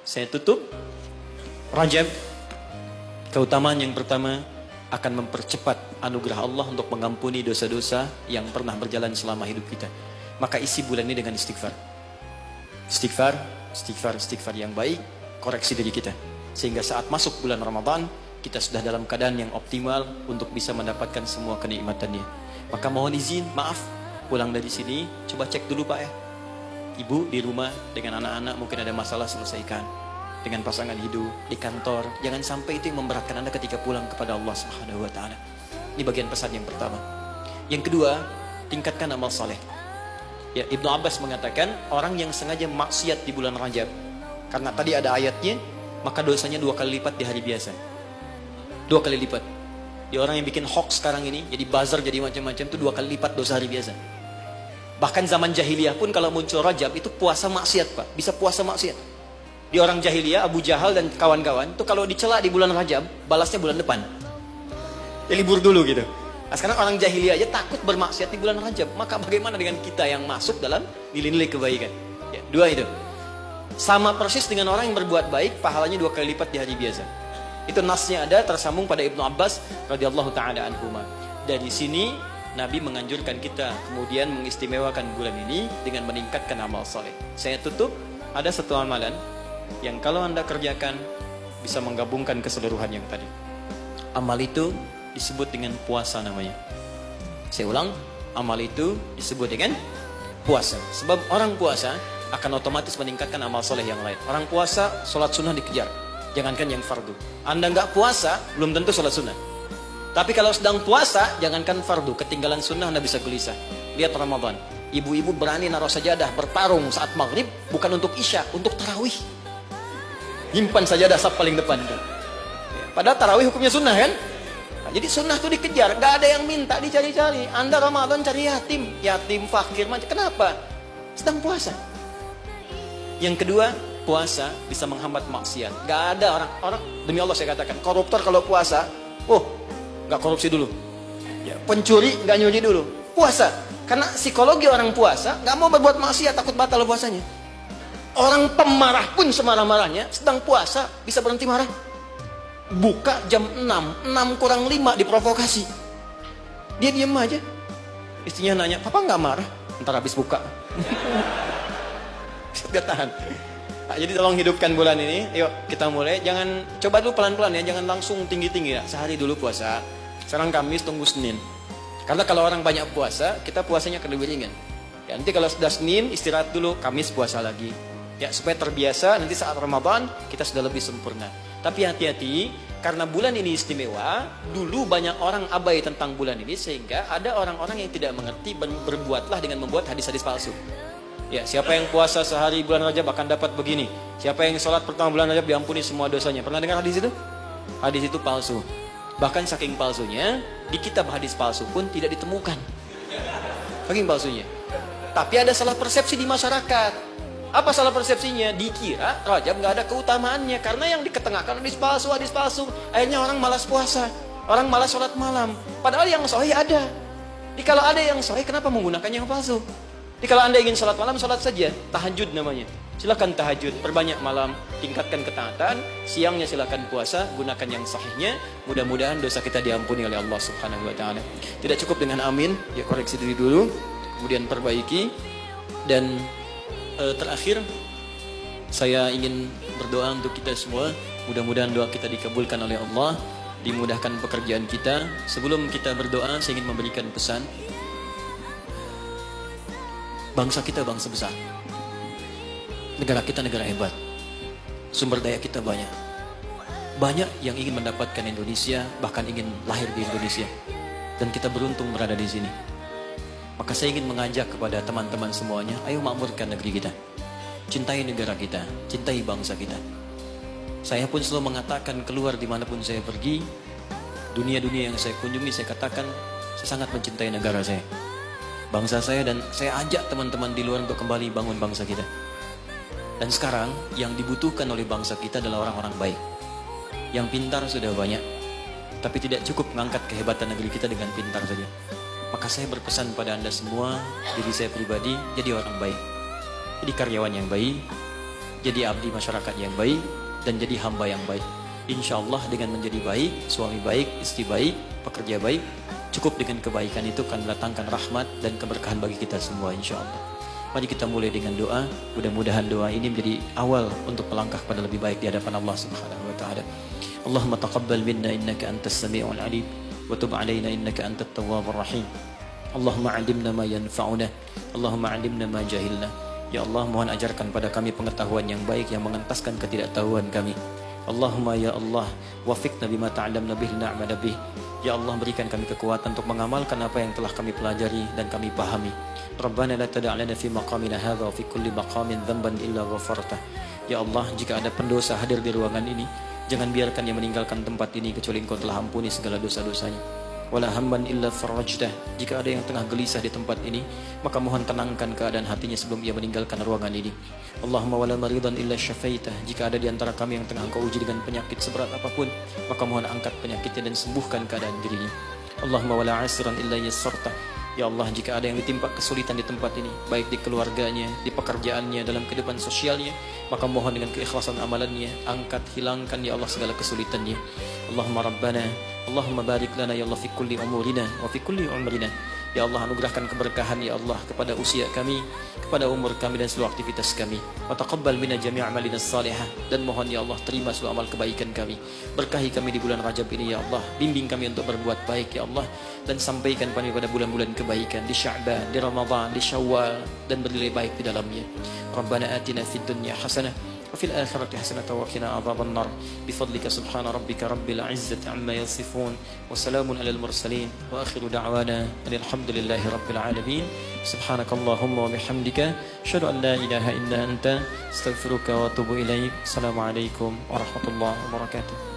Saya tutup. Rajab, keutamaan yang pertama akan mempercepat anugerah Allah untuk mengampuni dosa-dosa yang pernah berjalan selama hidup kita. Maka isi bulan ini dengan istighfar. Istighfar yang baik, koreksi diri kita. Sehingga saat masuk bulan Ramadan, kita sudah dalam keadaan yang optimal untuk bisa mendapatkan semua kenikmatannya. Maka mohon izin, maaf, pulang dari sini, coba cek dulu Pak ya. Ibu di rumah dengan anak-anak mungkin ada masalah, selesaikan. Dengan pasangan hidup, di kantor, jangan sampai itu yang memberatkan Anda ketika pulang kepada Allah Subhanahu wa Ta'ala. Ini bagian pesan yang pertama. Yang kedua, tingkatkan amal saleh. Ya, Ibnu Abbas mengatakan orang yang sengaja maksiat di bulan Rajab, karena tadi ada ayatnya, maka dosanya 2 kali lipat di hari biasa. 2 kali lipat. Di orang yang bikin hoax sekarang ini, jadi buzzer, jadi macam-macam, itu 2 kali lipat dosa hari biasa. Bahkan zaman jahiliyah pun kalau muncul Rajab itu puasa maksiat Pak, bisa puasa maksiat. Di orang jahiliyah, Abu Jahal dan kawan-kawan, itu kalau dicela di bulan Rajab, balasnya bulan depan. Ya libur dulu gitu. Nah, sekarang orang jahiliyah aja takut bermaksiat di bulan Rajab. Maka bagaimana dengan kita yang masuk dalam nilai-nilai kebaikan? Ya, 2 itu. Sama persis dengan orang yang berbuat baik, pahalanya 2 kali lipat di hari biasa. Itu nasnya ada tersambung pada Ibnu Abbas radhiyallahu taala anhuma. Dari sini Nabi menganjurkan kita kemudian mengistimewakan bulan ini dengan meningkatkan amal saleh. Saya tutup, ada satu amalan yang kalau Anda kerjakan bisa menggabungkan keseluruhan yang tadi. Amal itu disebut dengan puasa namanya. Saya ulang, amal itu disebut dengan puasa. Sebab orang puasa akan otomatis meningkatkan amal soleh yang lain. Orang puasa, sholat sunnah dikejar. Jangankan yang fardu. Anda nggak puasa, belum tentu sholat sunnah. Tapi kalau sedang puasa, jangankan fardu, ketinggalan sunnah Anda bisa gelisah. Lihat Ramadan. Ibu-ibu berani naruh sajadah bertarung saat maghrib, bukan untuk isya, untuk tarawih. Nyimpan sajadah saf paling depan. Padahal tarawih hukumnya sunnah kan? Nah, jadi sunnah itu dikejar, gak ada yang minta, dicari-cari. Anda Ramadan cari yatim fakir macam. Kenapa? Sedang puasa. Yang kedua, puasa bisa menghambat maksiat. Gak ada orang demi Allah saya katakan, koruptor kalau puasa, gak korupsi dulu. Ya, pencuri gak nyuri dulu. Puasa, karena psikologi orang puasa gak mau berbuat maksiat, takut batal puasanya. Orang pemarah pun semarah-marahnya sedang puasa bisa berhenti marah. Buka jam 6 kurang 5 diprovokasi. Dia diam aja. Istrinya nanya, "Papa nggak marah?" Ntar habis buka. Dia tahan. Nah, jadi tolong hidupkan bulan ini. Yuk kita mulai. Jangan, coba dulu pelan-pelan ya. Jangan langsung tinggi-tinggi ya. Sehari dulu puasa. Sekarang Kamis, tunggu Senin. Karena kalau orang banyak puasa, kita puasanya akan lebih ringan. Ya, nanti kalau sudah Senin istirahat dulu, Kamis puasa lagi. Ya, supaya terbiasa, nanti saat Ramadan kita sudah lebih sempurna. Tapi hati-hati, karena bulan ini istimewa, dulu banyak orang abai tentang bulan ini, sehingga ada orang-orang yang tidak mengerti, berbuatlah dengan membuat hadis-hadis palsu. Ya, siapa yang puasa sehari bulan Rajab akan dapat begini. Siapa yang sholat pertama bulan Rajab diampuni semua dosanya. Pernah dengar hadis itu? Hadis itu palsu. Bahkan saking palsunya, di kitab hadis palsu pun tidak ditemukan. Saking palsunya. Tapi ada salah persepsi di masyarakat. Apa salah persepsinya? Dikira Rajab nggak ada keutamaannya karena yang diketengahkan hadis palsu. Akhirnya orang malas puasa, orang malas sholat malam. Padahal yang sahih ada. Jadi kalau ada yang sahih, kenapa menggunakan yang palsu? Jadi kalau Anda ingin sholat malam, sholat saja. Tahajud namanya. Silakan tahajud, perbanyak malam, tingkatkan ketaatan. Siangnya silakan puasa, gunakan yang sahihnya. Mudah-mudahan dosa kita diampuni oleh Allah Subhanahu Wa Taala. Tidak cukup dengan amin, ya koreksi diri dulu, kemudian perbaiki. Dan terakhir, saya ingin berdoa untuk kita semua. Mudah-mudahan doa kita dikabulkan oleh Allah, dimudahkan pekerjaan kita. Sebelum kita berdoa, saya ingin memberikan pesan. Bangsa kita bangsa besar. Negara kita negara hebat. Sumber daya kita banyak. Banyak yang ingin mendapatkan Indonesia, bahkan ingin lahir di Indonesia. Dan kita beruntung berada di sini. Maka saya ingin mengajak kepada teman-teman semuanya, ayo makmurkan negeri kita. Cintai negara kita, cintai bangsa kita. Saya pun selalu mengatakan keluar dimanapun saya pergi, dunia-dunia yang saya kunjungi, saya katakan saya sangat mencintai negara saya, bangsa saya, dan saya ajak teman-teman di luar untuk kembali bangun bangsa kita. Dan sekarang yang dibutuhkan oleh bangsa kita adalah orang-orang baik. Yang pintar sudah banyak, tapi tidak cukup mengangkat kehebatan negeri kita dengan pintar saja. Maka saya berpesan pada Anda semua, diri saya pribadi, jadi orang baik. Jadi karyawan yang baik, jadi abdi masyarakat yang baik, dan jadi hamba yang baik. Insya Allah dengan menjadi baik, suami baik, istri baik, pekerja baik, cukup dengan kebaikan itu akan mendatangkan rahmat dan keberkahan bagi kita semua insya Allah. Mari kita mulai dengan doa. Mudah-mudahan doa ini menjadi awal untuk melangkah pada lebih baik di hadapan Allah Subhanahu wa taala. Allahumma taqabbal minna innaka antas samiul alim wa tub alaina innaka antat tawwabur rahim. Allahumma 'allimna ma yanfa'una. Allahumma 'allimna ma jahilna. Ya Allah, mohon ajarkan pada kami pengetahuan yang baik yang mengentaskan ketidaktahuan kami. Allahumma ya Allah, wafiqna bima ta'allamna bihi na'mala bih. Ya Allah, berikan kami kekuatan untuk mengamalkan apa yang telah kami pelajari dan kami pahami. Rabbana la tada' lana fi maqamina hadha wa fi kulli maqamin dhanban illa ghafartah. Ya Allah, jika ada pendosa hadir di ruangan ini, jangan biarkan dia meninggalkan tempat ini kecuali Engkau telah ampuni segala dosa-dosanya. Wala hamban illa farajtah. Jika ada yang tengah gelisah di tempat ini, maka mohon tenangkan keadaan hatinya sebelum ia meninggalkan ruangan ini. Allahumma wala maridan illa syafaitah. Jika ada di antara kami yang tengah Engkau uji dengan penyakit seberat apapun, maka mohon angkat penyakitnya dan sembuhkan keadaan dirinya. Allahumma wala asran illa yassartah. Ya Allah, jika ada yang ditimpa kesulitan di tempat ini, baik di keluarganya, di pekerjaannya, dalam kehidupan sosialnya, maka mohon dengan keikhlasan amalannya, angkat, hilangkan ya Allah segala kesulitannya. Allahumma Rabbana, Allahumma barik lana ya Allah fi kulli umurina wa fi kulli umrina. Ya Allah, anugerahkan keberkahan ya Allah kepada usia kami, kepada umur kami dan seluruh aktivitas kami. Wa taqabbal minna jami' amalina salihah. Dan mohon ya Allah terima seluruh amal kebaikan kami. Berkahi kami di bulan Rajab ini ya Allah. Bimbing kami untuk berbuat baik ya Allah, dan sampaikan kami pada bulan-bulan kebaikan di Sya'ban, di Ramadan, di Syawal, dan bernilai baik di dalamnya. Rabbana atina fid dunya hasanah وفي الآخرة حسنة وقنا عذاب النار بفضلك سبحان ربك رب العزة عما يصفون وسلام على المرسلين وآخر دعوانا أن الحمد لله رب العالمين سبحانك اللهم وبحمدك أشهد أن لا إله إلا أنت أستغفرك وأتوب إليك. السلام عليكم ورحمة الله وبركاته.